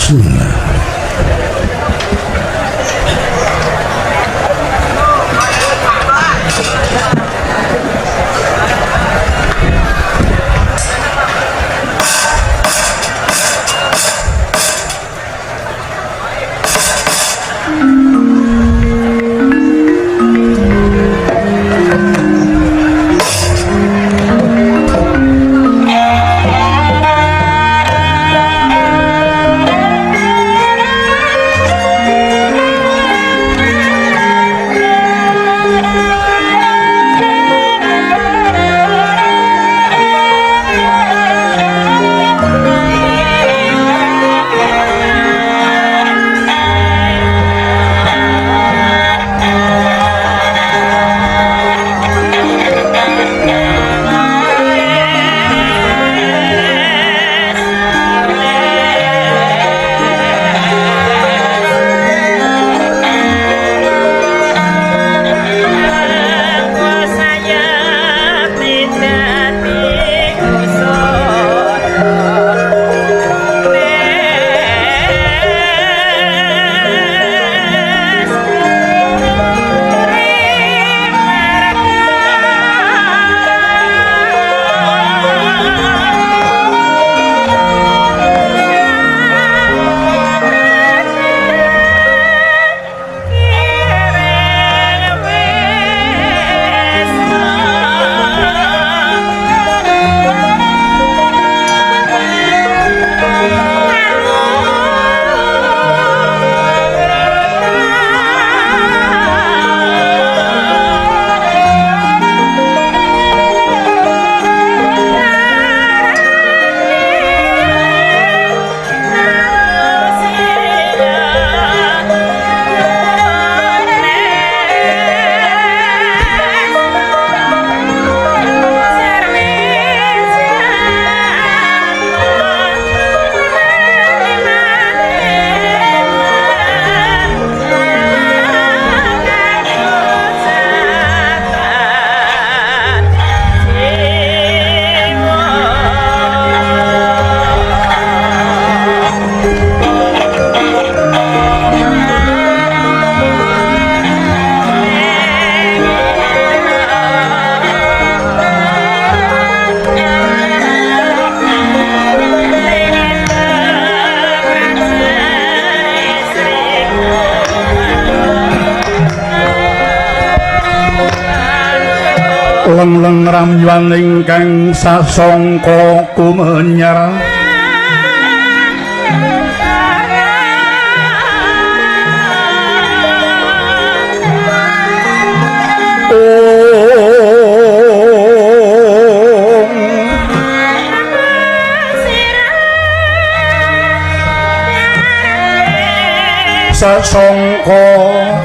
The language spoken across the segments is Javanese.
Bismillah. Leng-leng ramyuan ingkang sasangka kumenyar sasangka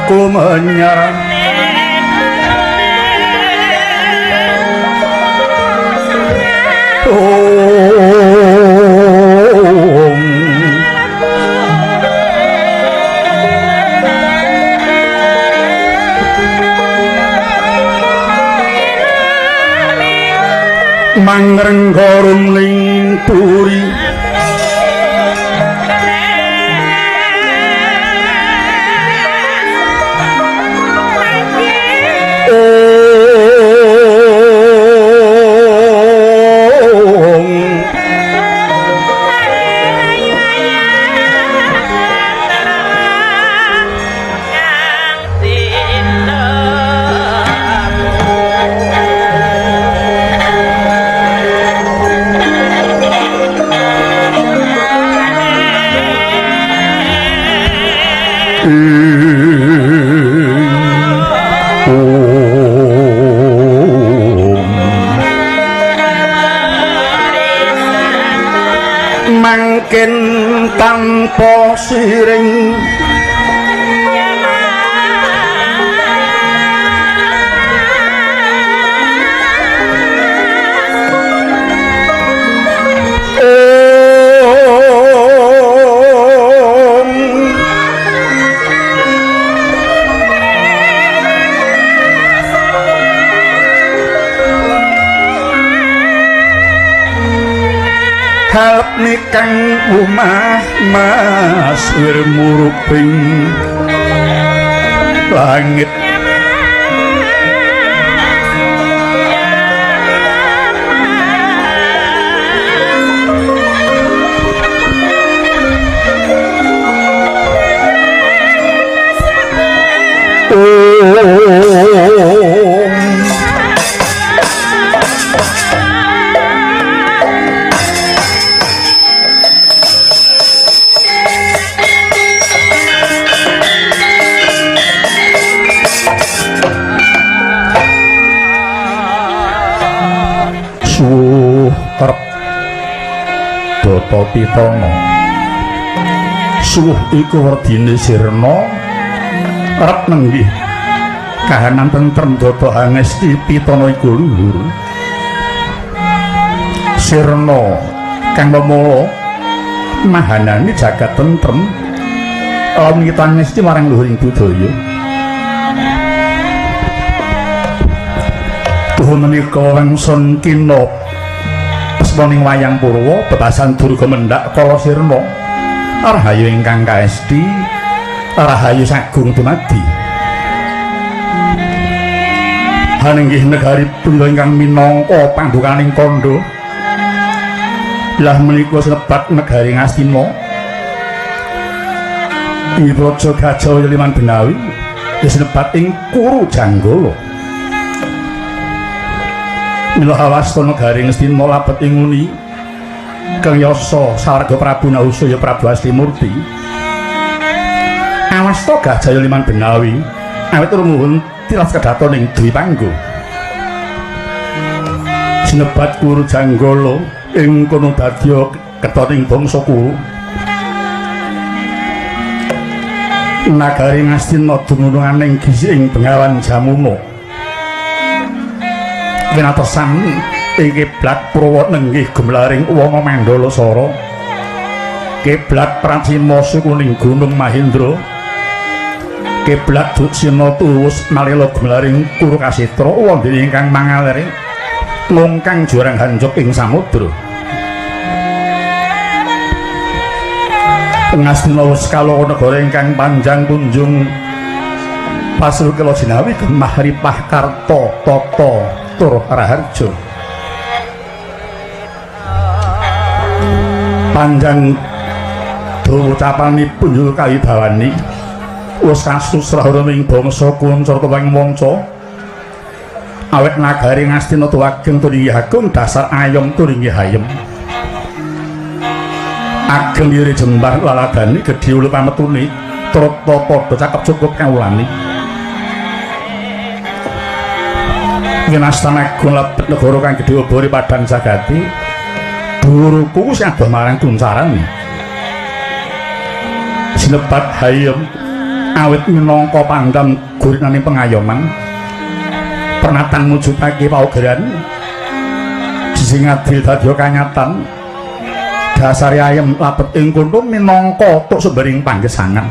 kumenyar mangrenggorum ling puri mangkin tanpa siring nikang umah mas wirmuruping langit Data Pitana suh iku werdine sirna arep nenggih kahanan tentrem Data Hangesti Pitana iku luhur sirna kang memala mahanane jagat tentrem lamun kita ngesti marang luhuring budaya tuhu menika wangsun kinop asmaning wayang Purwa bebasan Durga Mendak Kala Sirna rahayu ingkang kaesti rahayu sagung dumadi haninggih negari Tunggal ingkang minangka pambukaning kandha lah menika sebat negari Ngastina ing Praja Gajah Liman Benawi sebat ing Kuru Janggala mila hawasta negari Ngastina labet ing nguni Kang Yasa Sarga Prabu Nausaya Prabu Astimurti awasta Gajah Liman Benawi awit rumuhun tilas kedaton ing Dwi Panggo sinebat Kuru Janggala ing kono dadya keton ing bangsa Kuru nagari Ngastina dumunung ing gisi ing Bengawan Jamuna winatosan ing kiblat Purwanenggih gemlaring Wana Mandalasara kiblat Pracimasa kuning Gunung Mahindra kiblat Duksina Tuwus malela gemlaring Kuru Kasitra wondene ingkang mangalere ngungkang jurang hancuk ing samudra Ngastina wis kala negara ingkang panjang kunjung pasul kala jinawi gemah ripah karta tata tur raharja panjang dawa capanipun yo kawibawani wis kasusrah ing bangsa kuncar tuwing manca awet nagari Ngastina tuwageng tur inggih agung dasar ayom tur inggih ayem ageng lire jembar laladani gedhe ulu pametune trata padha cakep cukup kawulani winastan agung lebet negara kang gedhe obore padang jagati buruku sing adoh marang kuncaran sinebat hayem awit minangka pandam gurinaning pengayoman pernatan mujudake paugeran sing adil dadi kanyatan dasar ayem labet ing kono minangka tuk sembering panggesangan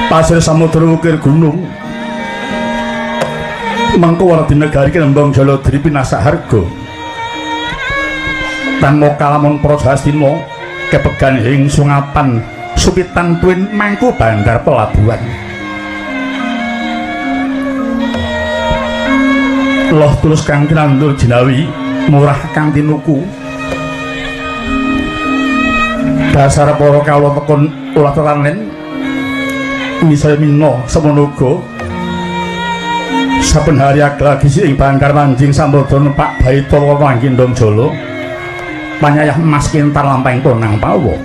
pasir samudra ukir gunung mangko wardi negari Kenembang Jaladri pinasak harga tanmo kalamun Praja Hastina kepegan ing sungapan supitan tuwin mangku bandar pelabuhan loh tulus kang tinandur jinawi murah kang tinuku dasar para kawula tekun ulah tetanen misaya mina semonoga saben hari lagi ing Bangkar Manjing Sambada Pak Baita Wangkindong Jala panyayah emas kintar lampahing tonang pawa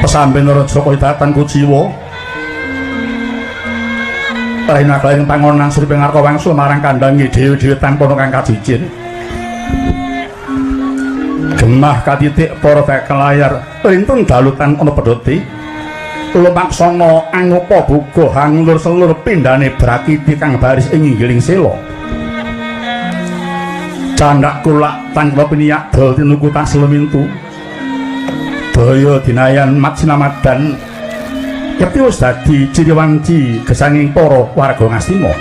pesamben raja Kayidatan Kuciwa Raina klaring pangonan Sri Pengarka wangsul marang kandangi dhewe-dhewe tanpa kang kajijin gemah katitik para bakal layar rintun dalutan ana pedhoti lumaksana angopa buga hanglur selur pindhane Brakiti kang baris ing inggiling sela candak kulak tanpa piniak dol tinuku tas lumintu daya dinayan mat sinamadan yekti wis dadi ciri wanci gesanging para warga Ngastina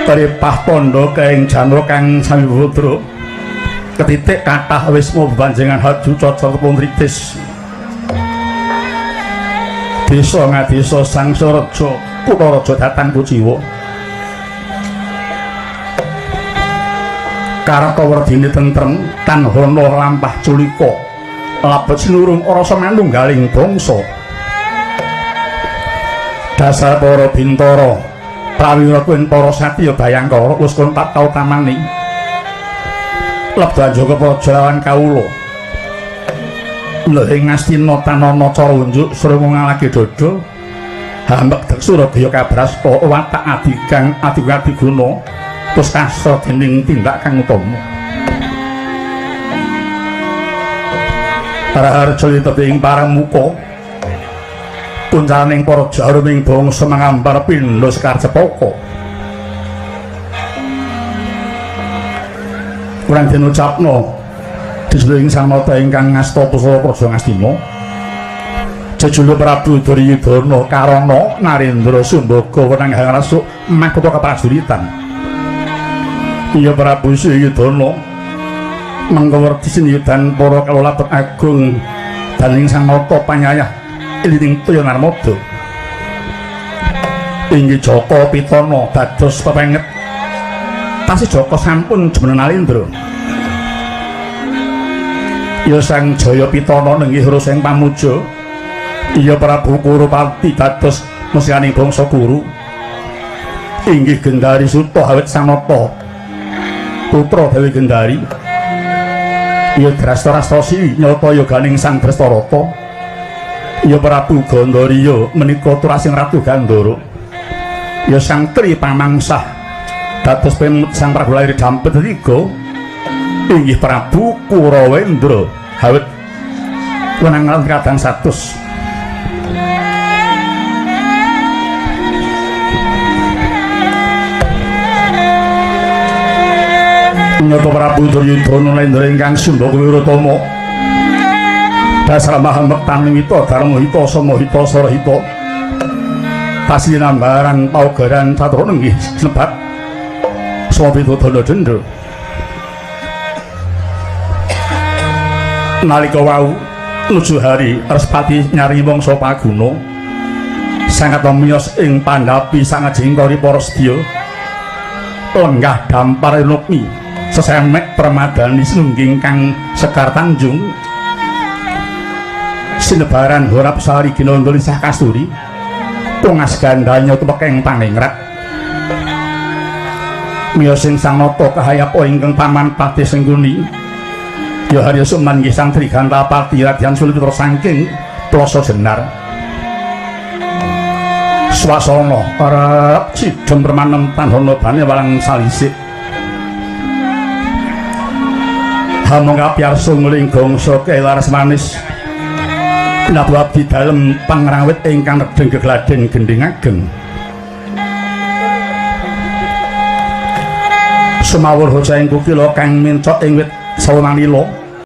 Tripah Tondo kaing Janur kang sami putra ketitik kathah wis mbanjengan haju cocok pun ritis desa ngadesa Sangsareja kutha raja Datang Kuciwa Kartawardine tentrem tanhana lampah culika labet sinurung rasa manunggaling bangsa dasar para bintara prawira kuwi para satya Bayangkara wis kon tak tau tamani lebdan jaga prajalan kawula lha ing Astina tanana cara unjuk srungu ngalake dada hambek dek Surabaya kabrasta watak adigang adiguna terus kasra dening tindak kang utama para harja tebing parang muka puncaning para jaruming bangsa mangambar pindha sekar cepaka kurang dinucapno disuluing sang nata ingkang ngasta pusaka praja Ngastina jejuluk Prabu Duryudana Karana Narendra Sumbaga wenang hangrasuk makutha kaprajuritan iya Prabu Duryudana manggawerti sinyudan para kalolabet agung daning sang nata panyayah ilining Toya Narmada inggih Jaka Pitana dados pepenget tasih Jaka sampun jumeneng Narendra ya sang Jaya Pitana nenggih rasa ing pamuja iya Prabu Kurupati dados musyaning bangsa Kuru inggih Gendari Suta awit sang nata putra Dewi Gendari iya Drastarastasi nyata yoganing sang Drastarata iya Prabu Gandharya menika turasing Ratu Gandhara ya sang Tri Pamangsah dados pemut sang Prabu lair Dampet tiga inggih Prabu Kurawendra awit wenang kadang 100 nyata Prabu Duryudana Narendra ingkang Sumbaga Wiratama dasar mahambektan wita dharma hita sama hita sara hita pasinambaran paugeran catur nenggih sebat Swabidodana Dendra nalika wau nuju hari Respati nyari mangsa paguna sangat miyos ing pandhapi sangajeng kari para sedya lenggah dampar Lukmi sesemek permadani sinungging kang Sekar Tanjung sinebaran horap sari ginondol isah kasturi tungas gandanya tepekeng paningrat miyosing sang nata kahayapa ingkang paman Patih Sengguni ya harya suman nggih sang Triganta Pati Radyan Sulitra saking Plasa Jenar swasana arep cidhem permanem tanhana bane walang salisik hamong kapiyarsa nguling gongso kelaras manis nabu abdi dalem pangrawit ingkang redeng gegladen gending ageng sumawur hoja ing kukila kang mincok ing wit sawananila